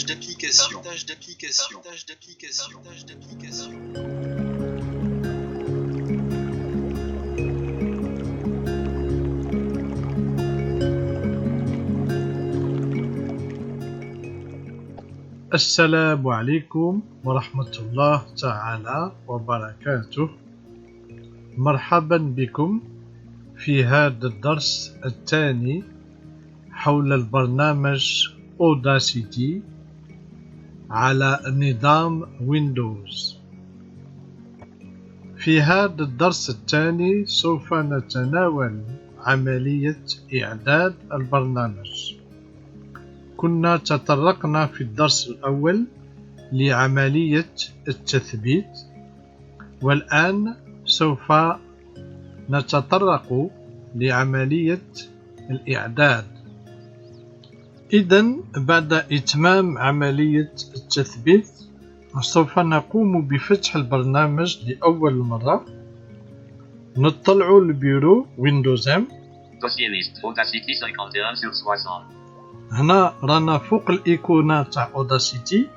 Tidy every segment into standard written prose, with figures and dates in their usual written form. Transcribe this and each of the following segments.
d'application. السلام عليكم ورحمة الله تعالى وبركاته. مرحبا بكم في هذا الدرس الثاني حول البرنامج Audacity على نظام ويندوز. في هذا الدرس الثاني سوف نتناول عملية إعداد البرنامج. كنا تطرقنا في الدرس الأول لعملية التثبيت، والآن سوف نتطرق لعملية الإعداد. إذن بعد إتمام عملية التثبيت سوف نقوم بفتح البرنامج لأول مرة. نطلع البيرو ويندوز M. هنا رانا فوق الإيقونة تاع أوداسيتي،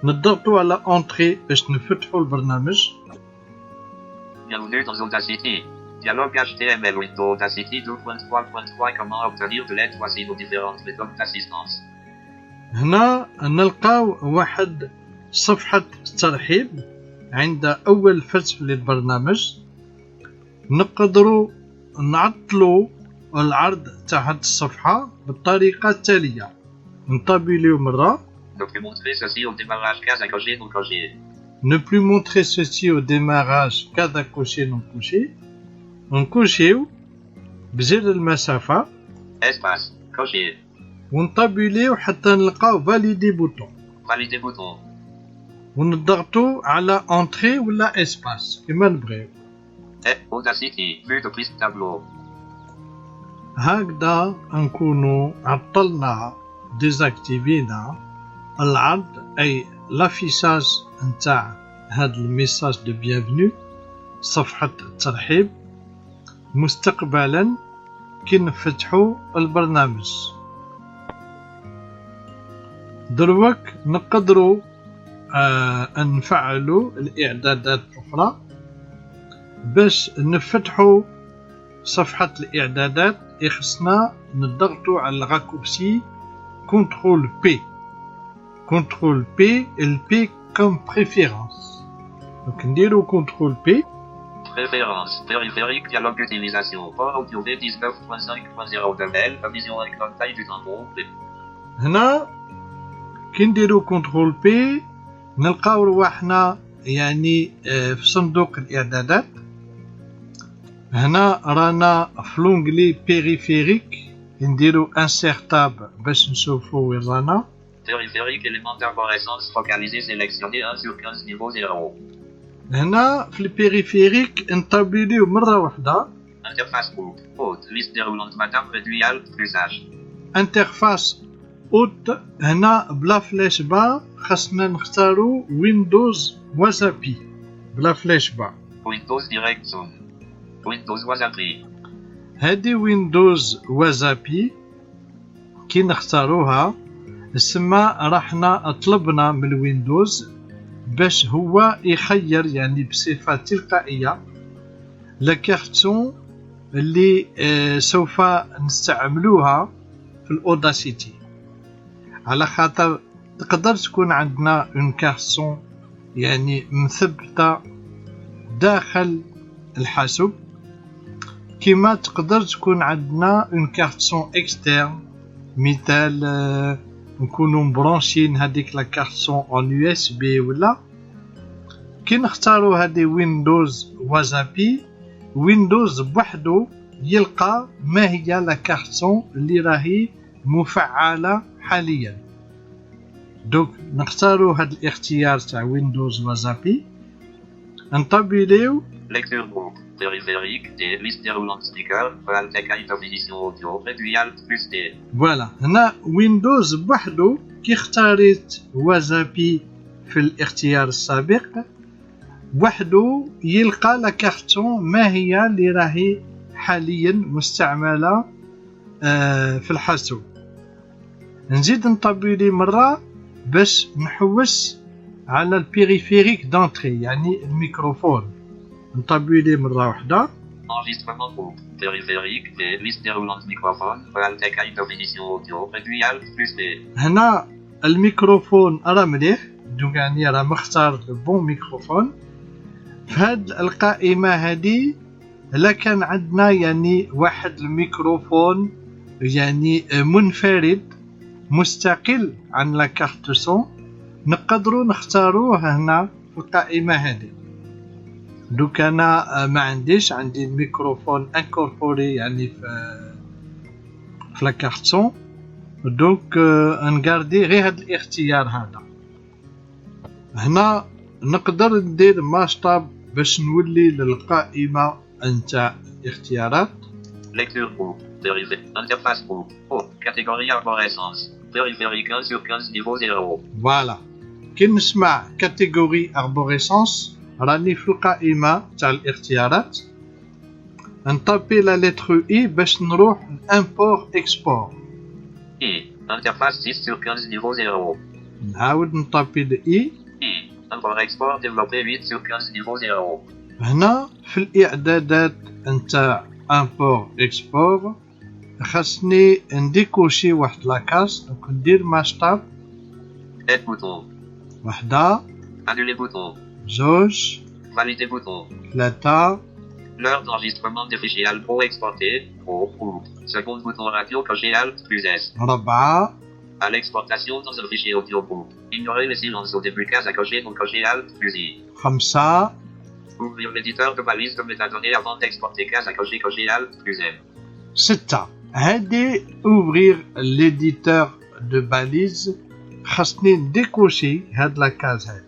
نضغطوا على أونتري باش نفتحوا البرنامج. Bienvenue dans Audacity. Dialogue HTML Windows Audacity 2.3.3. Comment obtenir de l'aide? Voici nos différentes méthodes d'assistance. هنا نلقاو واحد صفحة ترحيب عند أول فتح للبرنامج. نقدروا نعطلوا العرض تاع هاد الصفحة بالطريقة التالية. نطابيليو مرة. Ne plus montrer ceci au démarrage case à cocher non cocher. Ne plus montrer ceci au démarrage كذا كوشي non كوشي. نكوشيو بزر المسافة Espace. Cocher. ونطابيليو حتى نلقاو فاليدي بوتون. Valider bouton. ونضغطوا على انتري ولا اسباس كما نبغيو. Audacity. Vue de piste tableau. هكذا نكونوا عطلنا ديزاكتيفينا العرض أي لافيشاج نتاع هاد الميساج دو بيانفنو، صفحة الترحيب، مستقبلا كي نفتحوا البرنامج. دروك نقدروا نفعلوا الإعدادات الأخرى. باش نفتحوا صفحة الإعدادات خصنا نضغطوا على الراكورسي كنترول بي. كنترول بي، البي كم بريفيرونس. دونك نديرو كنترول بي. Préférence. Périphérique. Dialogue d'utilisation. Port audio V19.5.0 de L. Vision écran taille du tampon. هنا كي نديرو كنترول بي نلقاو رواحنا يعني في صندوق الإعدادات. هنا رانا في لونغلي بيريفيريك، نديرو انسيرتاب باش نشوفو وين رانا. Périphérique. Élément d'arborescence focalisé sélectionné 1 sur 15 niveau 0. هنا في البيريفيريك نطابيليو مرة واحدة. Interface groupe. Haute. Liste déroulante. Madame réduit Alt plus H. انترفاس اوت. هنا بلا فلاش با خاصنا نختارو ويندوز وزابي بلا فلاش با. Windows Direct Zone. Windows Wasapi. هادي ويندوز وزابي كي نختاروها سما راحنا طلبنا من الويندوز باش هو يخير يعني بصفة تلقائية لاكارتون اللي سوف نستعملوها في الأوداسيتي. على خاطر تقدر تكون عندنا اون كارتون يعني مثبتة داخل الحاسوب، كما تقدر تكون عندنا اون كارتون اكسترن. مثال نكونوا مبرونشين هذيك لا كارتون اون يو اس بي ولا. كي نختاروا هذه ويندوز وزابي، ويندوز بوحدو يلقى ما هي لا كارتون اللي راهي مفعله حاليا. دوك نختاروا هذا الاختيار تاع ويندوز وزابي، نطابيليو Lecture groupe. Périphérique. Des listes déroulantes sticker. Val taille d'opposition audio. Réduit Alt plus T. فوالا. هنا ويندوز بوحدو كي اختاريت وزابي في الاختيار السابق وحده يلقى لا كارتون ما هي اللي راهي حاليا مستعمله في الحاسوب. نزيد نطبيلي مرة باش نحوس على البيريفيريك دونتري يعني الميكروفون. نطبيليه مرة واحدة. Enregistrement groupe, périphérique, et liste déroulante microphone, Realtek à une définition audio, réduit Alt plus B. هنا الميكروفون راه مليح، دوك يعني راه مختار بون ميكروفون. فهاد القائمة هادي إلا كان عندنا يعني واحد الميكروفون يعني منفرد مستقل عن لا كارت سون، نقدروا نختاروه هنا في القائمة هذه. دوك انا ما عندي الميكروفون انكوربوري يعني في لا كارت سون، دوك نغاردي غير هذا الاختيار هذا. هنا نقدر ندير ماسطاب باش نولي للقائمة نتاع الاختيارات. Lecture groupe, dérivé, interface groupe, catégorie arborescence, périphérique 1 sur 15 niveau 0. فوالا كي نسمع كاتيجوري اربوريسونس راني في القائمة تاع الاختيارات. نطابي لا لتر اي باش نروح لامبور اكسبور. I, interface 6 sur 15 niveau 0. نعاود نطابي الاي. I, import export développé 8 sur 15 niveau 0. هنا في الاعدادات نتاع امبور اكسبور خاصني نديكوشي واحد لاكاس، دونك ندير ماسطاب. Aide bouton, وحدة، annuler bouton, زوج، valider bouton. ثلاثة، L'heure d'enregistrement des fichiers Alpro exporté, ou, second bouton radio coché Alt plus S. ربعة، À l'exportation dans un fichier audio groupe. Ignorer les silences au début case à cocher donc cocher Alt plus I. خمسة، Ouvrir l'éditeur de balise de métadonnées avant d'exporter case à cocher Alt plus M. ستة. هادي اوفرير ليديتور دو باليز، خاصني نديكوشي هاد لاكاز هادي.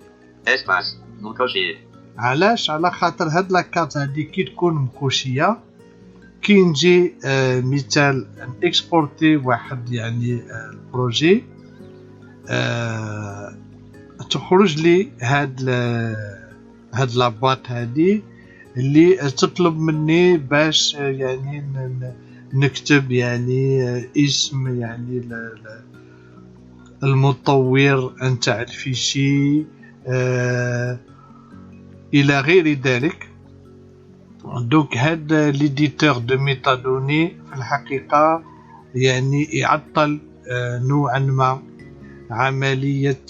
Espace, non coché. علاش؟ على خاطر هاد لاكاز هادي كي تكون مكوشية كي نجي مثال نكسبورتي واحد يعني البروجي تخرج لي هاد لاباط هادي اللي تطلب مني باش يعني نكتب يعني اسم يعني المطور نتاع الفيشي الى غير ذلك. دوك هاد ليديتور دو ميتادوني في الحقيقة يعني يعطل نوعا ما عملية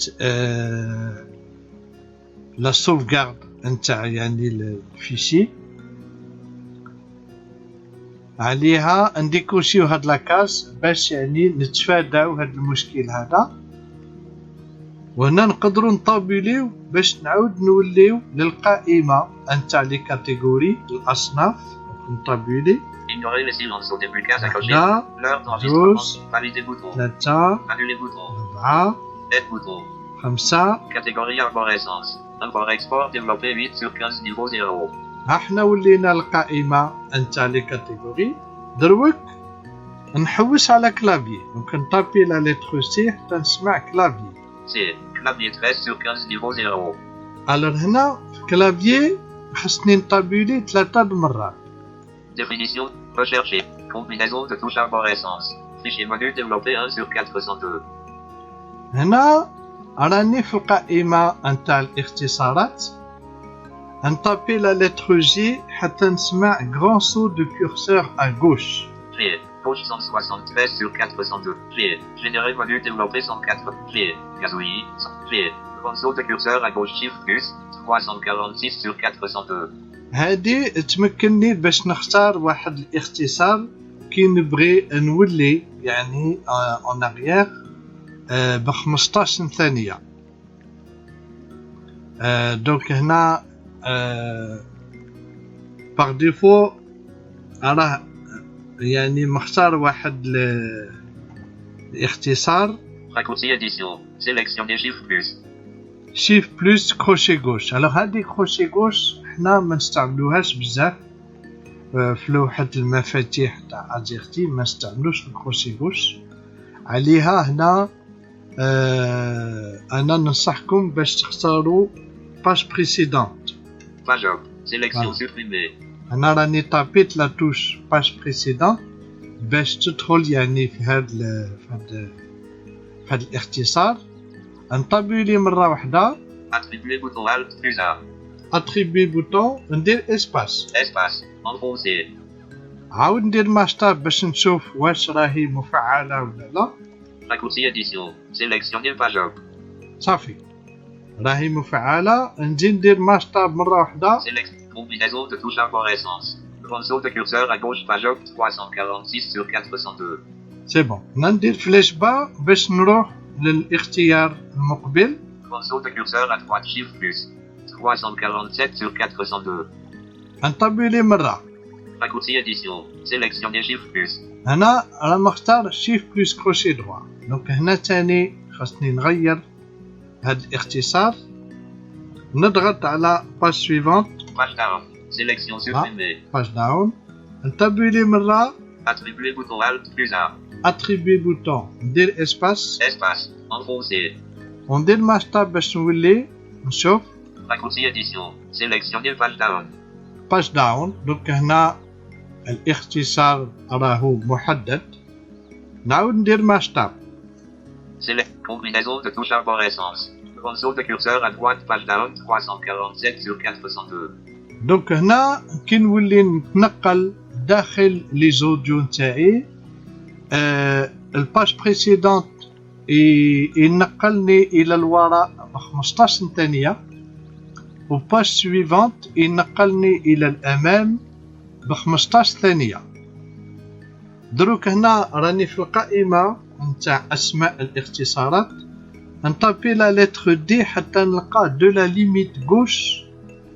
لا سوفغارد نتاع يعني الفيشي. عليها نديكوشيو هاد لاكاس باش يعني نتفاداو هاد المشكل هذا. وهنا نقدروا نطابيليو باش نعاود نوليو للقائمة نتاع لي كاتيجوري الاصناف. نطابيلي Ignorer les silences au début case à cocher. وحدة، L'heure زوج، d'enregistrement, valider bouton, ثلاثة، annuler bouton, أربعة، aide bouton. خمسة. Catégorie arborescence. Import export développé 8 sur 15 niveau 0. ها حنا ولينا القائمة نتاع لي كاتيجوري. دروك نحوس على كلافيي، دونك نطابي لا لتر سي حتى نسمع كلافيي. C. Clavier 13 sur 15 niveau 0. الوغ هنا في كلافيي خاصني نطابيلي 3 المرات. Définition. Rechercher. Combinaison de touches arborescence. Fichier menu développé 1 sur 402. هنا راني في القائمة نتاع الاختصارات. نطابي لا لتر جي حتى نسمع grand saut de curseur à gauche. Clé. Gauche 173 sur 402. Clé. Générer menu développé 104. Clé. Gazouille. Clé. Grand saut de curseur à gauche Shift plus 346 sur 402. هادي تمكنني باش نختار واحد الاختصار كي نبغي نولي يعني اون اغيير ب 15 ثانية. دونك هنا باغ ديفو راه يعني مختار واحد الاختصار Raccourci édition. Sélectionner Shift plus. شيف بلس كروشي غوش. الوغ هادي كروشي غوش حنا ما نستعملوهاش بزاف في لوحة المفاتيح تاع ازيرتي، ما نستعملوش الكروشي غوش. عليها هنا انا ننصحكم باش تختاروا باج بريسيدونت. Page up. Sélection Voilà. supprimée. انا راني طابيت لا توش باج بريسيدونت باش تدخل يعني في هاد الاختصار. انطبقي مرة واحدة. Attribuer bouton Alt plus A. اتريبي بوتون ندير اسباس. Espace. Enfoncé. عاود ندير ماستاب باش نشوف واش راهي مفعلة ولا لا. Raccourci édition. Sélectionner page up. صافي راهي مفعلة. نجي ندير ماستاب مرة واحدة. Select. Combinaison de touches arborescence. Console de curseur à gauche page up 346 sur 402. سي بون. ندير فلاش با باش نروح للاختيار المقبل. Console de curseur à droite chiffre plus. 347 sur 402. انطبقي مرة. Raccourci édition. Sélectionner chiffre plus. هنا راه مختار شيف بلس كروشي دروا. دونك هنا تاني خاصني نغير هاد الاختصار. نضغط على باج سويفونت. Page down. Sélection supprimée. باج داون. انطبقي مرة. Attribuer bouton Alt plus A. اتريبي بوتون ندير اسباس. Espace. Enfoncé. وندير ماستاب باش نولي نشوف. Raccourci édition. Sélectionner page down. باج داون. دونك هنا الاختصار راهو محدد. نعاود ندير ماستاب. Select. Combinaison de touches arborescence. Console de curseur à droite page down 347 sur 402. دونك هنا كي نولي نتنقل داخل لي زوديو نتاعي الباج بريسيدونت ينقلني الى الوراء ب 15 ثانية وباج سويفونت ينقلني الى الامام ب 15 ثانية. دروك هنا راني في القائمة نتاع اسماء الاختصارات. نطابي لا لتر دي حتى نلقى دو لا ليميت غوش.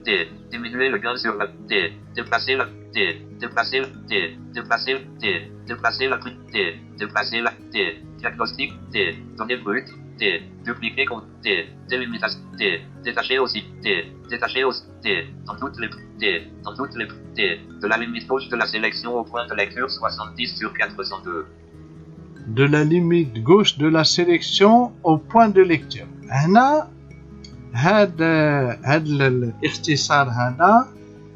T. Diminuer le gain sur la T. Déplacer la T. Déplacer la T. Déplacer la T. Déplacer la T. Déplacer la T. Diagnostic T. Données brutes T. Dupliquer compte T. Délimitation T. Détacher aussi T. Détacher aussi T. Dans toutes les T. Dans toutes les T. De la limite gauche de la sélection au point de lecture 70 sur 402. De la limite gauche de la sélection au point de lecture. هنا هاد الاختصار هذا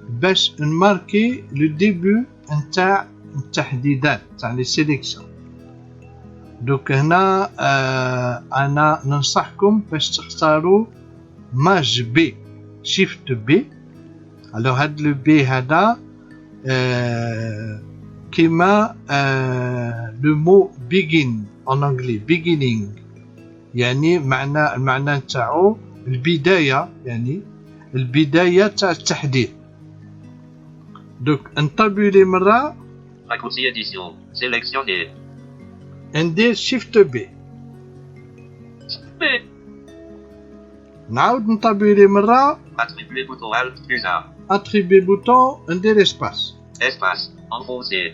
باش نماركي لو ديبو نتاع التحديدات تاع لي سيليكسيون. دوك هنا انا ننصحكم باش تختاروا ماج بي شيفت بي. الو هاد لو بي هذا كيما لو مو بيجين ان انجلي بيجينينغ يعني المعنى نتاعو البداية يعني البداية تاع التحديد. دوك انطبقوا لي مرة. Raccourci édition. Sélectionner. ندير شيفت بي. B. نعاود نطبقوا لي مرة. Attribuer bouton Alt plus A. اتريبي بوتون ندير اسباس. Espace. Enfoncé.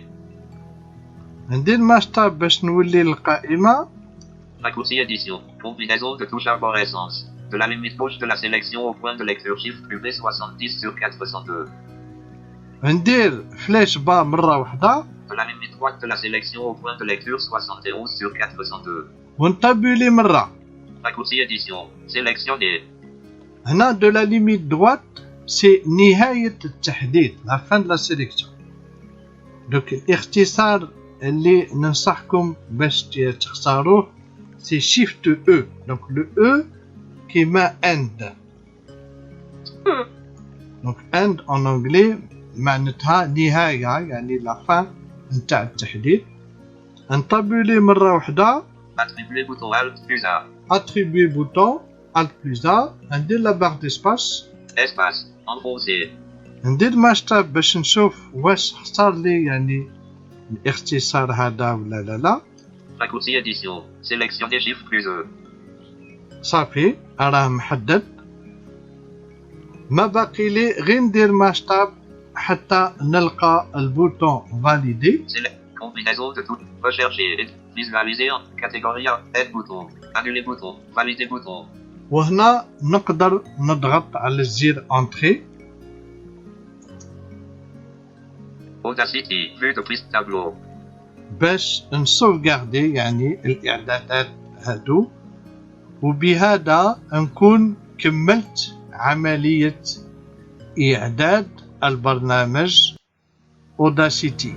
ندير ماستاب باش نولي للقائمة. Raccourci édition. Combinaison de touches arborescence. De la limite gauche de la sélection au point de lecture chiffre plus B 70 sur 402. ندير فلاش با مرة واحدة. De la limite droite de la sélection au point de lecture 71 sur 402. ونطبقوا لي مرة. Raccourci édition. Sélectionner. هنا دو لا ليميت دوات سي نهاية التحديد لا فان لا سيليكسيون. دوك الاختصار اللي ننصحكم باش تختاروه سي شيفت او. دونك لو او كيما اند. دونك اند ان انجلي معناتها نهاية يعني لا فان نتاع التحديد. نطبقوا لي مرة واحدة. Attribuer bouton Alt plus A. اتريبي بوتون الت بلس ا. ندير لا بار ديسباس. Espace. Enfoncé. ندير ماستاب باش نشوف واش اختار لي يعني الاختصار هذا ولا لا. Raccourci édition. Sélectionner chiffre plus E. صافي راه محدد. ما باقي لي غير ندير ماستاب حتى نلقى البوتون فاليدي. Combinaison de toutes. Rechercher. Visualiser en catégorie A. Aide bouton. Annuler bouton. Valider bouton. وهنا نقدر نضغط على الزر انتري. Audacity. Vue de prise tableau. باش نسوفغاردي يعني الاعدادات هادو وبهذا نكون كملت عملية إعداد البرنامج Audacity.